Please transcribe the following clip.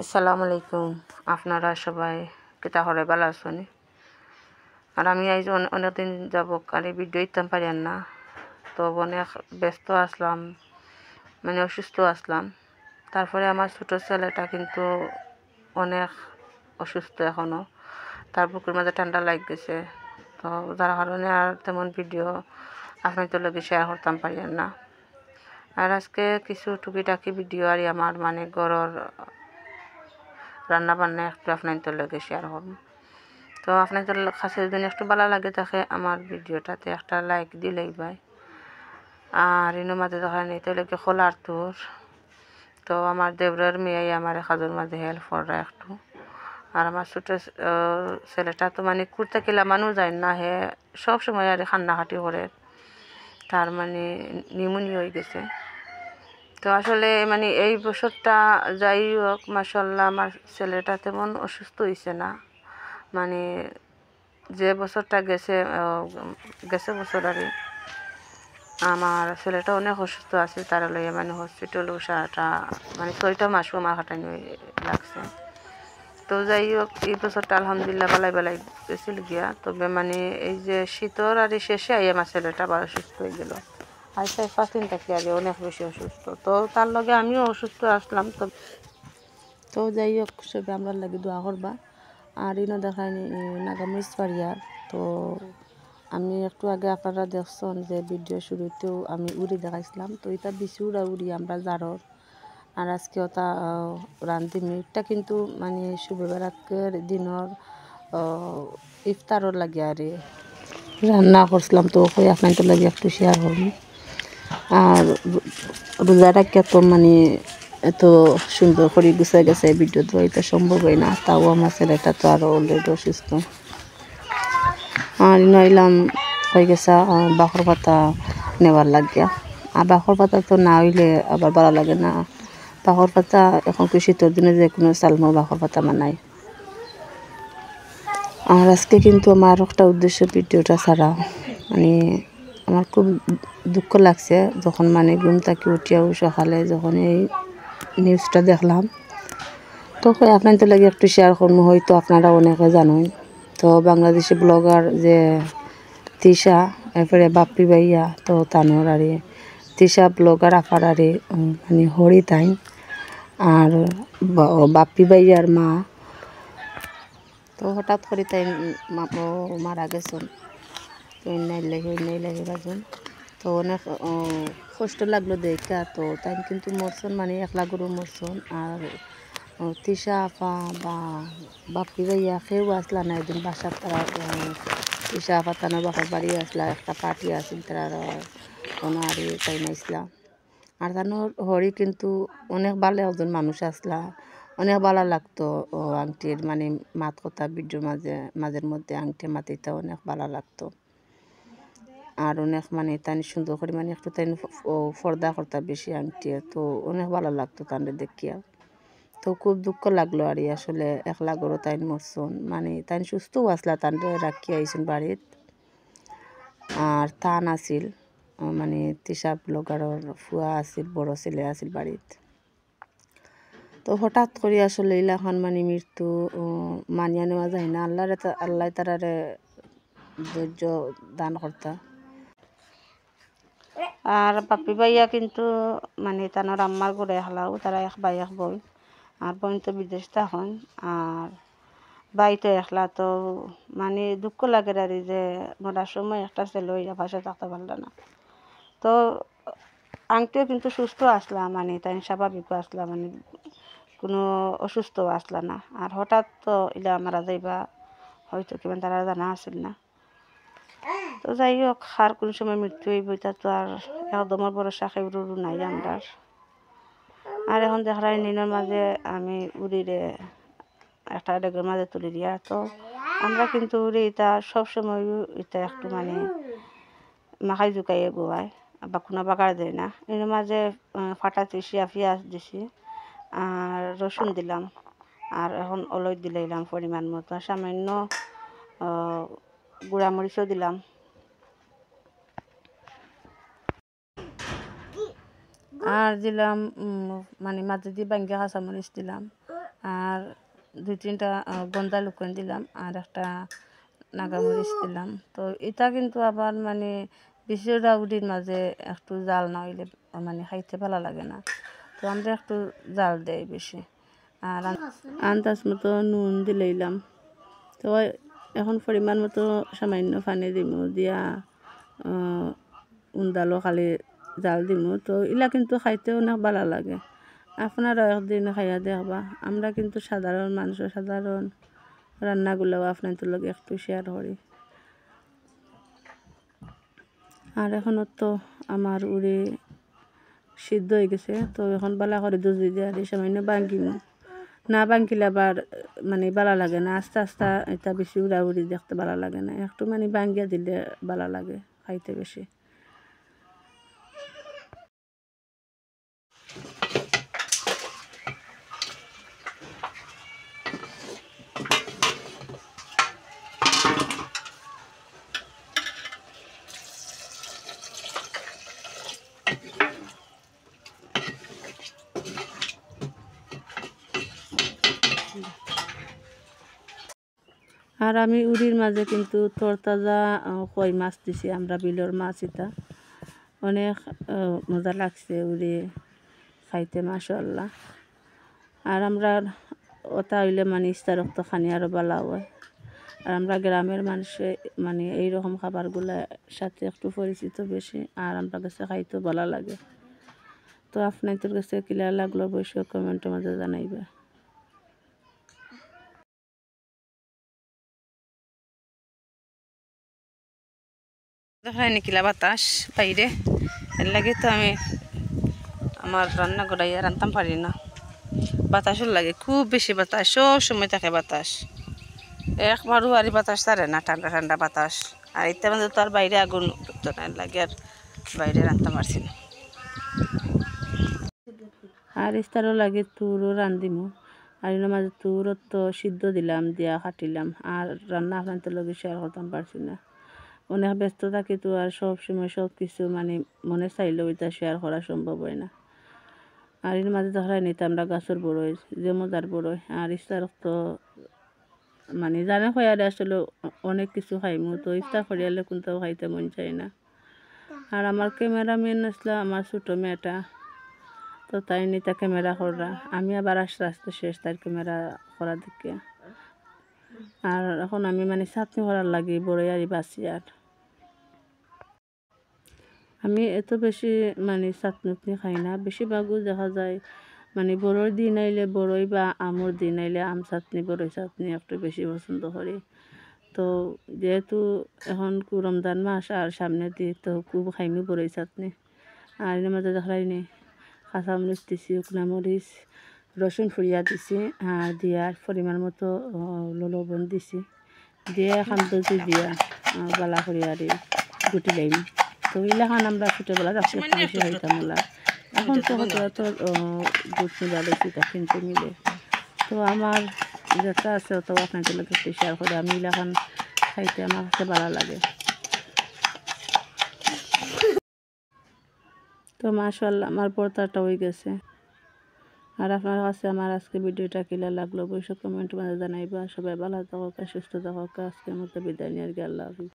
আসসালামু আলাইকুম। আপনারা সবাই কিতা করে ভালো আছেন? আর আমি আজ অনেকদিন যাবক আর ভিডিও দিতাম পারিয়ান না, তো অনেক ব্যস্ত আসলাম, মানে অসুস্থ আসলাম। তারপরে আমার ছোটো ছেলেটা কিন্তু অনেক অসুস্থ এখনও, তার বুকের মাঝে ঠান্ডা লাগ গেছে, তো যার কারণে আর তেমন ভিডিও আপনাদের লগে শেয়ার করতাম পারিয়ান না। আর আজকে কিছু টুকিটাকি ভিডিও আর আমার মানে ঘরের রান্না বান্না একটু আপনাদের লগে শেয়ার করব। তো আপনাদের কাছে যদি একটু ভালো লাগে থাকে আমার ভিডিওটাতে একটা লাইক দিলেই ভাই। আর এর মাঝে দেখা নেই তাহলে খোলার তোর, তো আমার দেবরের মেয়ে আমার কাজের মাঝে হেল্প করা একটু। আর আমার ছোটো ছেলেটা তো মানে কুর্তা কিলা মানুষ যায় না, হে সব সময় আর কান্নাকাটি করে, তার মানে নিউমোনিয়া হয়ে গেছে। তো আসলে মানে এই বছরটা যাই হোক মাশাআল্লাহ আমার ছেলেটা তেমন অসুস্থ হয়েছে না, মানে যে বছরটা গেছে বছর আর আমার ছেলেটা অনেক অসুস্থ আছে, তার লইয়া মানে হসপিটাল ওষাটা মানে 6টা মাসও আমার খাটানি লাগছে। তো যাই হোক এই বছরটা আলহামদুলিল্লাহ বালাই গেছিল গিয়া, তবে মানে এই যে শীতর আর শেষে আই আমার ছেলেটা আবার অসুস্থ হয়ে গেল। আর 4-5 দিন থাকি আর অনেক বেশি অসুস্থ, তো তার লগে আমিও অসুস্থ আসলাম। তো যাই হোক সবে আমরা লাগে দোয়া করবা। আর ইনো দেখায়নি নাগামিস পারিয়ার, তো আমি একটু আগে আপনারা দেখছেন যে ভিডিও শুরুতেও আমি উড়ি দেখাইছিলাম, তো এটা বেশি উড়ি আমরা জারর। আর আজকে ওটা রান্ধি মিটটা কিন্তু মানে শুভ বেড়াতের দিনের ইফতারর লাগে আর রান্না করছিলাম, তো ওই আপনাদের লাগে একটু শেয়ার করব। আর রোজা রাখিয়া তো মানে এত সুন্দর করে গুছাই গেছে ভিডিও তো এটা সম্ভব হয় না, তাও আমার ছেলেটা তো আরও অলরেডি অসুস্থ। আর নইলাম হয়ে গেছে বাখর পাতা নেওয়ার লাগিয়া। আর বাখর পাতা তো না হইলে আবার ভালো লাগে না। বাখর পাতা এখন কি শীতের দিনে যে কোনো চালমো বাখর পাতা বানাই। আর আজকে কিন্তু আমার একটা উদ্দেশ্য ভিডিওটা ছাড়া, মানে আমার খুব দুঃখ লাগছে যখন মানে ঘুম থেকে উঠিয়াও সকালে যখন এই নিউজটা দেখলাম, তো আপনাদের লাগে একটু শেয়ার করবো, হয়তো আপনারা অনেকে জানেন। তো বাংলাদেশি ব্লগার যে তিশা, এরপরে বাপ্পি ভাইয়া, তো তানোর আরে তিশা ব্লগার আপার আরে মানে হরি তাই, আর বাপ্পি ভাইয়ার মা, তো হঠাৎ করে তাই মারা গেছেন। তো নাই লাগে বাজন, তো অনেক কষ্ট লাগলো দেখা। তো তাই কিন্তু মরছন মানে একলা গরু মরছন। আর তিশা আপা বা বাপ্পি ভাইয়া কেউ আসলা না একদিন বাসার, তারা তিশা আপা তানোর বাপার বাড়ি আসলা, একটা পার্টি আসিল তার আর তাই নাইসলা। আর তানোর হরি কিন্তু অনেক ভালো একজন মানুষ আসলা, অনেক ভালো লাগতো আংটির মানে মাত কথা ভিডিওর মাঝের মধ্যে আংটি মাতিতে অনেক ভালো লাগতো। আর অনেক মানে তাই সুন্দর করে মানে একটু তাই পর্দা করতা বেশি আংটি, তো অনেক ভালো লাগতো তাদের দেখিয়া। তো খুব দুঃখ লাগলো আর আসলে একলা গরো তাই মরছন, মানে তাই সুস্থও আসলা, তাদের রাখি আইসুন বাড়িত। আর তান আসিল মানে তিশা ব্লগারের ফুয়া আসিল, বড় ছেলে আসিল বাড়িত। তো হঠাৎ করে আসলে ইলাখান মানে মৃত্যু মানিয়া নেওয়া যায় না, আল্লাহ তারারে ধৈর্য দান করতা। আর বাপ্পি ভাইয়া কিন্তু মানে তানোর আম্মার ঘরে হালাও, তারা এক ভাই এক বোন, আর বোন তো বিদেশ থাকেন, আর ভাই তো একলা। তো মানে দুঃখ লাগে আর যে মরার সময় একটা ছেলে হইয়া পাশে থাকতে পারল না। তো আংটিও কিন্তু সুস্থ আসলা, মানে তাই স্বাভাবিকও আসলা, মানে কোনো অসুস্থ আসলা না। আর হঠাৎ তো ইলা মারা যাইবা হয়তো কিমান তারা জানা আসিল না। তো যাই হোক আর কোন সময় মৃত্যু হইব এটা তো আর একদমর ভরসা কেউরও নাই আমরা। আর এখন দেখাই নিনের মাঝে আমি উড়িরে একটা ডেগের মাঝে তুলি দিয়া, তো আমরা কিন্তু উড়ি এটা সবসময় এটা একটু মানে মাখাই জুকাইয়ে গোয়ায় বা কোনো বাগার দেয় না। এর মাঝে ফাটা তিসিয়া পেঁয়াজ দিছি আর রসুন দিলাম, আর এখন অলই দিলাম পরিমাণ মতো, সামান্য গুঁড়া মরিচও দিলাম। আর দিলাম মানে মাঝে দিয়ে বাঙ্গা কাঁচামরিচ দিলাম, আর 2-3টা গন্ধা লুকন দিলাম আর একটা নাগামরিচ দিলাম। তো এটা কিন্তু আবার মানে বেশি রাউডির মাঝে একটু জাল না হইলে মানে খাইতে ভালো লাগে না, তো আমরা একটু জাল দেই বেশি। আর আন্দাজ মতো নুন দিলাম। তো এখন পরিমাণ মতো সামান্য পানি দিমু দিয়া উন্দালো খালি জাল দিমু। তো ইলা কিন্তু খাইতে অনেক ভালো লাগে, আপনারা একদিন খাইয়া দেখবা। আমরা কিন্তু সাধারণ মানুষ, সাধারণ রান্নাগুলোও আপনাদের লগে একটু শেয়ার করি। আর এখনও তো আমার উড়ে সিদ্ধ হয়ে গেছে, তো এখন বালা করে দুধ দিয়ে আর সামান্য বাঙ্গিমু। না বাঙ্গিলে আবার মানে ভালো লাগে না, আস্তে আস্তে এটা বেশি উড়াউড়ি দেখতে ভালো লাগে না, একটু মানে বাঙ্গিয়া দিলে ভালো লাগে খাইতে বেশি। আর আমি উড়ির মাঝে কিন্তু তরতাজা কই মাছ দিছি, আমরা বিলের মাছ। এটা অনেক মজা লাগছে উড়ে খাইতে, মাশাআল্লাহ। আর আমরা ওটা হইলে মানে ইস্তারক্ত খানি আরও ভালো হয়। আর আমরা গ্রামের মানুষে মানে এইরকম খাবারগুলোর সাথে একটু পরিচিত বেশি, আর আমরা কাছে খাইতে ভালো লাগে। তো আপনাদের কাছে কিলা লাগলো অবশ্যই কমেন্টের মাঝে জানাইবে। দেখায় নিকিলা বাতাস বাইরে, এর লাগে তো আমি আমার রান্না করাইয়া রান্তাম পারি না, বাতাসও লাগে খুব বেশি বাতাস, সব সময় থাকে বাতাস, একবারও আর বাতাস ছাড়ে না, ঠান্ডা ঠান্ডা বাতাস। আর ইত্যা মানে তো আর বাইরে আগুন তো না লাগে, আর বাইরে রান্তাম পারছি না। আর ইস্তারও লাগে তুরও রান্ধিমু, আর এর মাঝে তুরও তো সিদ্ধ দিলাম, দিয়া কাটিলাম। আর রান্না আপনাদের লগে শেয়ার করতাম পারছি না, অনেক ব্যস্ত থাকি তো, আর সব সময় সব কিছু মানে মনে চাইলেও এটা শেয়ার করা সম্ভব হয় না। আর এর মাঝে ধরাই নিতে আমরা গাছের বড়ই, যে মজার বড়ই। আর ইস্তারক তো মানে জানে খয়ারে আসলে অনেক কিছু খাইমু, তো ইফতার করিয়ালে কোনটাও খাইতে মন চাই না। আর আমার ক্যামেরাম্যান আসলে আমার ছোটো মেয়েটা, তো তাই নিতে ক্যামেরা করা, আমি আবার আস্তে আস্তে শেষ তার ক্যামেরা করা দেখে। আর এখন আমি মানে চাটনি করার লাগে বড়ই আর বাসি। আর আমি এত বেশি মানে চাটনি খাই না, বেশিরভাগও দেখা যায় মানে বড়োর দিন আইলে বড়ই বা আমর দিন আইলে আম চাটনি, বড়ই চাটনি একটু বেশি পছন্দ করি। তো যেহেতু এখন রমজান মাস আর সামনে দিয়ে, তো খুব খাইমি বড়ই চাটনি। আর এর মাঝে দেখাইনি কাঁচামরিচ দিছি, শুকনা মরিচ, রসুন ফুরিয়া দিছি, আর দিয়ার পরিমাণ মতো লবণ দিছি, দিয়ে খান্দতি দিয়া বালা করিয়া গুটি লাইম। তো এলাকান আমরা ছোটোবেলা রাখতে একটু বেশি খাইতাম ওলা, এখন তো হয়তো গুট মিলালেছি তা কিনতে মিলে। তো আমার যেটা আছে তো আপনাদের লোক একটু শেয়ার করে, আমি এলাকান খাইতে আমার কাছে ভালো লাগে। তো মাশাআল্লাহ আমার পর্দাটা হয়ে গেছে। আর আপনার কাছে আমার আজকে ভিডিওটা কিলা লাগলো অবশ্যই কমেন্ট মাঝে জানাইবা। সবাই ভালো থাকুক, সুস্থ থাকুক। আজকের মতো বিদায় নিয়ে আল্লাহ হাফিজ।